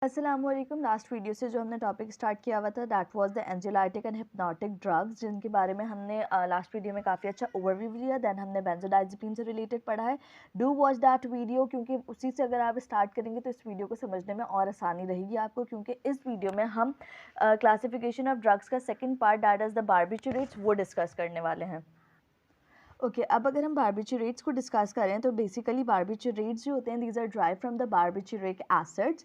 अस्सलामुअलैकुम। Last video से जो हमने टॉपिक स्टार्ट किया हुआ था that was the anxiolytic and hypnotic drugs, जिनके बारे में हमने लास्ट वीडियो में काफ़ी अच्छा ओवरव्यू लिया। देन हमने बेंजोडाइज़ेपिन से रिलेटेड पढ़ा है। डू वॉच दैट वीडियो, क्योंकि उसी से अगर आप स्टार्ट करेंगे तो इस वीडियो को समझने में और आसानी रहेगी आपको, क्योंकि इस वीडियो में हम क्लासिफिकेशन ऑफ ड्रग्स का second part that is the barbiturates वो डिस्कस करने वाले हैं। ओके अब अगर हम बारबिचुरेट्स को डिस्कस करें तो बेसिकली बारबिचुरेट्स जो होते हैं these are derived from the barbituric acids.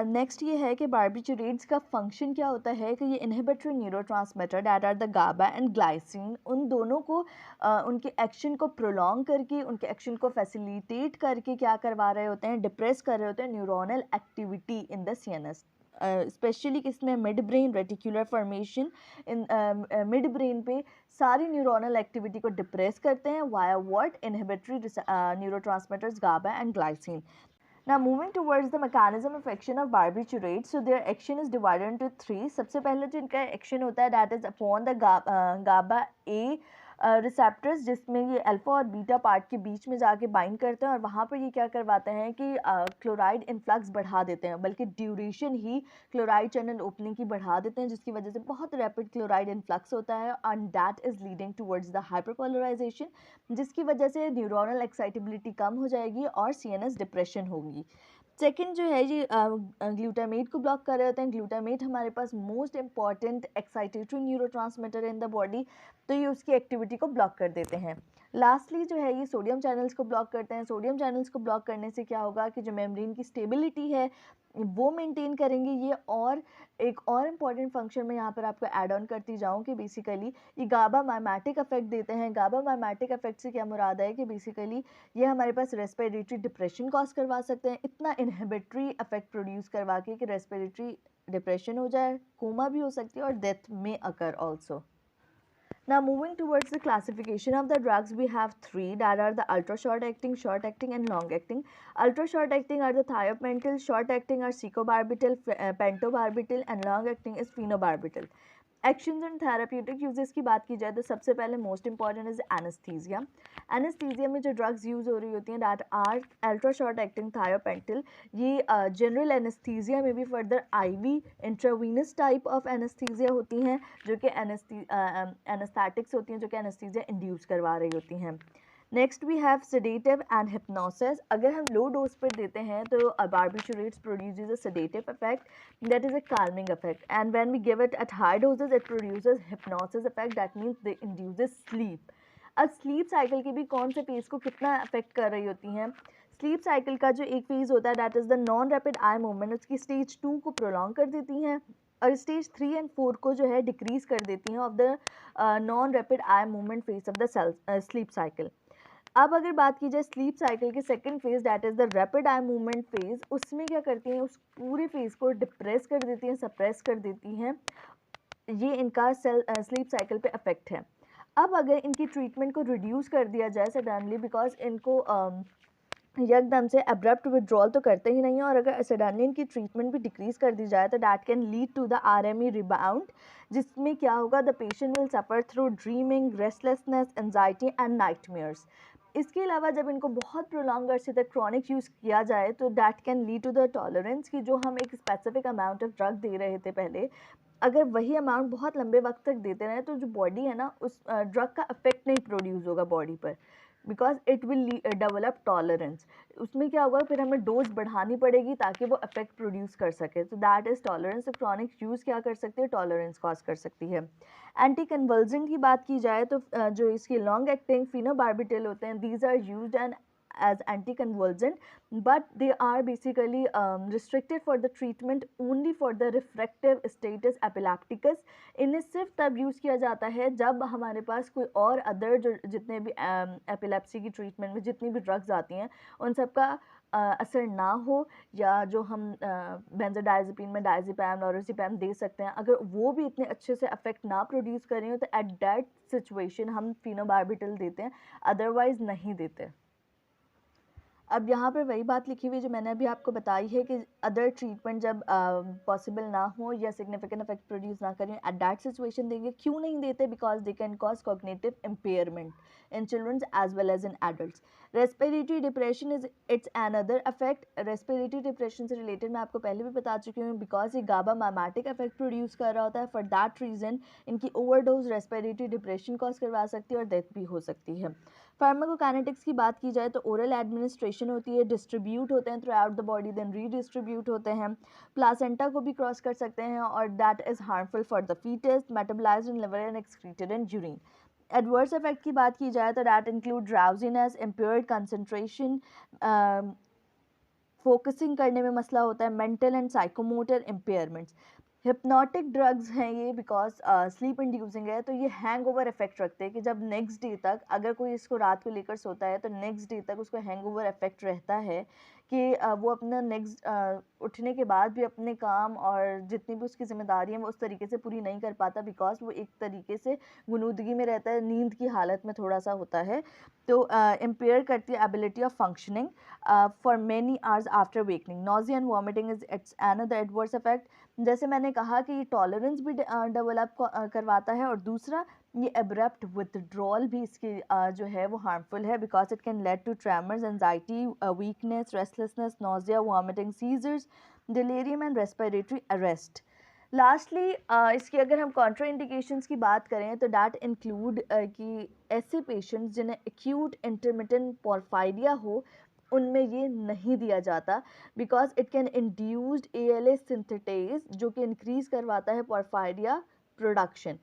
Next ये है कि बारबिचुरेट्स का फंक्शन क्या होता है कि ये inhibitory neurotransmitter that are the GABA and glycine, उन दोनों को उनके एक्शन को प्रोलॉन्ग करके उनके एक्शन को फैसिलिटेट करके क्या करवा रहे होते हैं, डिप्रेस कर रहे होते हैं neuronal activity in the CNS. Specially किसमें, mid brain reticular formation in mid brain पे सारी न्यूरोनल एक्टिविटी को डिप्रेस करते हैं via what, inhibitory neurotransmitters GABA and glycine. Now moving towards the mechanism of action of barbiturates, so their action is divided into three. सबसे पहले जो इनका action होता है that is upon the GABA A receptors, जिसमें ये alpha और beta part के बीच में जाके बाइंड करते हैं और वहाँ पर ये क्या करवाते हैं कि क्लोराइड इन्फ्लक्स बढ़ा देते हैं, बल्कि ड्यूरेशन ही क्लोराइड चैनल ओपनिंग की बढ़ा देते हैं, जिसकी वजह से बहुत रैपिड क्लोराइड इन्फ्लक्स होता है and that is leading towards the hyperpolarization, जिसकी वजह से न्यूरोनल एक्साइटेबिलिटी कम हो जाएगी और सीएनएस डिप्रेशन होगी। सेकंड जो है ये ग्लूटामेट को ब्लॉक कर रहे होते हैं। ग्लूटामेट हमारे पास most important excitatory neurotransmitter in the body, तो ये उसकी एक्टिविटी को ब्लॉक कर देते हैं। लास्टली जो है ये सोडियम चैनल्स को ब्लॉक करते हैं। सोडियम चैनल्स को ब्लॉक करने से क्या होगा कि जो मेम्ब्रेन की स्टेबिलिटी है वो मेंटेन करेंगे ये। और एक और इम्पॉर्टेंट फंक्शन मैं यहाँ पर आपको ऐड ऑन करती जाऊँ कि बेसिकली ये गाबा माइमेटिक इफेक्ट देते हैं। गाबा माइमेटिक इफेक्ट से क्या मुराद है कि बेसिकली ये हमारे पास रेस्पिरेटरी डिप्रेशन कॉज करवा सकते हैं, इतना इनहिबिटरी इफेक्ट प्रोड्यूस करवा के कि रेस्पिरेटरी डिप्रेशन हो जाए, कोमा भी हो सकती है और डेथ में अकर also. Now moving towards the classification of the drugs, we have three that are the ultra short acting and long acting. Ultra short acting are the thiopental, short acting are secobarbital, pentobarbital and long acting is phenobarbital. Actions and therapeutic uses की बात की जाए तो सबसे पहले most important is anaesthesia. Anaesthesia में जो drugs use हो रही होती हैं that are ultra short acting thiopental. ये जनरल एनेस्थीसिया में भी further IV intravenous type of anaesthesia होती हैं जो कि एनेस्थेटिक्स होती हैं, जो कि एनेस्थीसिया इंड्यूस करवा रही होती हैं. Next we have sedative and hypnosis. अगर हम लो डोज पर देते हैं तो barbiturates produces a sedative effect that is a calming effect, and when we give it at high doses it produces hypnosis effect, that means they induces sleep. अब sleep cycle की भी कौन से phase को कितना अफेक्ट कर रही होती हैं. स्लीप साइकिल का जो एक फेज होता है that is the non rapid eye movement, उसकी स्टेज 2 को प्रोलॉन्ग कर देती हैं और स्टेज 3 एंड 4 को जो है डिक्रीज कर देती हैं of the non rapid eye movement phase of the sleep cycle. अब अगर बात की जाए स्लीप साइकिल के second phase that is the rapid eye movement phase, उसमें क्या करती हैं, उस पूरे फेज को डिप्रेस कर देती हैं, सप्रेस कर देती हैं. ये इनका स्लीप साइकिल पे अफेक्ट है. अब अगर इनकी ट्रीटमेंट को रिड्यूस कर दिया जाए सडनली, बिकॉज इनको एकदम से अब्रप्ट विड्रॉल तो करते ही नहीं है, और अगर सडनली इनकी ट्रीटमेंट भी डिक्रीज कर दी जाए तो that can lead to the REM rebound, जिसमें क्या होगा, the patient will suffer through dreaming, restlessness, anxiety and nightmares. इसके अलावा जब इनको बहुत प्रोलॉन्ग अरसे तक क्रॉनिक यूज़ किया जाए तो that can lead to the tolerance, की जो हम एक स्पेसिफिक अमाउंट ऑफ ड्रग दे रहे थे पहले, अगर वही अमाउंट बहुत लंबे वक्त तक देते रहें तो जो बॉडी है ना उस ड्रग का इफेक्ट नहीं प्रोड्यूस होगा बॉडी पर, because it will develop tolerance. उसमें क्या होगा, फिर हमें डोज बढ़ानी पड़ेगी ताकि वो इफेक्ट प्रोड्यूस कर सके. तो that is tolerance. Chronic use क्या कर सकती है, टॉलरेंस कॉज कर सकती है. एंटी कन्वल्जेंट की बात की जाए तो जो इसकी लॉन्ग एक्टिंग फिनोबार्बिटल होते हैं, these are used and as anticonvulsant, but they are basically restricted for the treatment only for the refractive status epilepticus. इन्हें सिर्फ तब यूज़ किया जाता है जब हमारे पास कोई और अदर जो जितने भी एपिलेप्सी की ट्रीटमेंट में जितनी भी ड्रग्स आती हैं उन सब का असर ना हो, या जो हम बेंजोडाइजेपिन में डायजेपैम, लोराज़ेपैम दे सकते हैं, अगर वो भी इतने अच्छे से इफेक्ट ना प्रोड्यूस कर रही हो तो एट दैट सिचुएशन हम फिनोबार्बिटल देते हैं, अदरवाइज नहीं देते. अब यहाँ पर वही बात लिखी हुई जो मैंने अभी आपको बताई है कि अदर ट्रीटमेंट जब पॉसिबल ना हो या सिग्निफिकेंट इफेक्ट प्रोड्यूस ना करें, एट दैट सिचुएशन देंगे. क्यों नहीं देते, because they can cause cognitive impairment in childrens as well as in adults. Respiratory depression is its another affect. Respiratory depression से रिलेटेड मैं आपको पहले भी बता चुकी हूँ, बिकॉज ये गाबा माइमेटिक इफेक्ट प्रोड्यूस कर रहा होता है। फॉर दैट रीज़न इनकी ओवरडोज रेस्पिरेटरी डिप्रेशन कॉज करवा सकती है और डेथ भी हो सकती है। फार्माकोकाइनेटिक्स की बात की जाए तो ओरल एडमिनिस्ट्रेशन होती है, डिस्ट्रीब्यूट होते हैं throughout the body, then redistribute होते हैं, प्लासेंटा को भी क्रॉस कर सकते हैं और that is harmful for the foetus, metabolized in liver and excreted in urine. Adverse effect की बात की जाए तो that include drowsiness, impaired concentration, focusing करने में मसला होता है, mental and psychomotor impairments. Hypnotic drugs हैं ये, बिकॉज स्लीप इंड्यूसिंग है, तो ये हैंगओवर इफेक्ट रखते हैं कि जब नेक्स्ट डे तक अगर कोई इसको रात को लेकर सोता है तो नेक्स्ट डे तक उसको हैंगओवर इफेक्ट रहता है कि वो अपना नेक्स्ट उठने के बाद भी अपने काम और जितनी भी उसकी जिम्मेदारी है वो उस तरीके से पूरी नहीं कर पाता, बिकॉज वो एक तरीके से गुनूदगी में रहता है, नींद की हालत में थोड़ा सा होता है। तो इम्पेयर करती है ability of functioning for many hours after wakening. Nausea and vomiting is its another adverse effect. जैसे मैंने कहा कि ये टॉलरेंस भी डेवलप करवाता है, और दूसरा ये एब्रप्ट विथड्रॉल भी इसकी जो है वो हार्मफुल है, because it can led to tremors, anxiety, weakness, restlessness, nausea, vomiting, seizures, delirium and respiratory arrest. Lastly इसकी अगर हम कॉन्ट्रा इंडिकेशंस की बात करें तो डैट इंक्लूड कि ऐसे पेशेंट्स जिन्हें एक्यूट इंटरमिटेंट पोर्फायरिया हो उनमें ये नहीं दिया जाता, because it can induced ALA synthetase जो कि इंक्रीज करवाता है पोर्फायरिया प्रोडक्शन।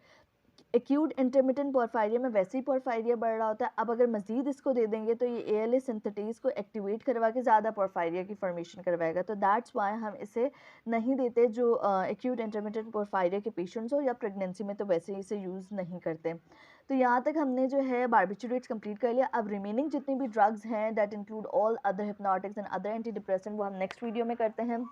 एक्यूट इंटरमिटेंट पोर्फायरिया में वैसे ही पोर्फायरिया बढ़ रहा होता है, अब अगर मजीद इसको दे देंगे तो ये ALA सिंथेटेज को एक्टिवेट करवा के ज़्यादा पोर्फायरिया की फॉर्मेशन करवाएगा, तो दैट्स वाई हम इसे नहीं देते जो एक्यूट इंटरमिटेंट पोर्फायरिया के पेशेंट्स हो, या प्रेगनेंसी में तो वैसे ही इसे यूज़ नहीं करते। तो यहाँ तक हमने जो है बारबिचुरेट्स कंप्लीट कर लिया। अब रिमेनिंग जितनी भी ड्रग्स हैं that include all other hypnotics and other anti depressant वो हम नेक्स्ट वीडियो में करते हैं।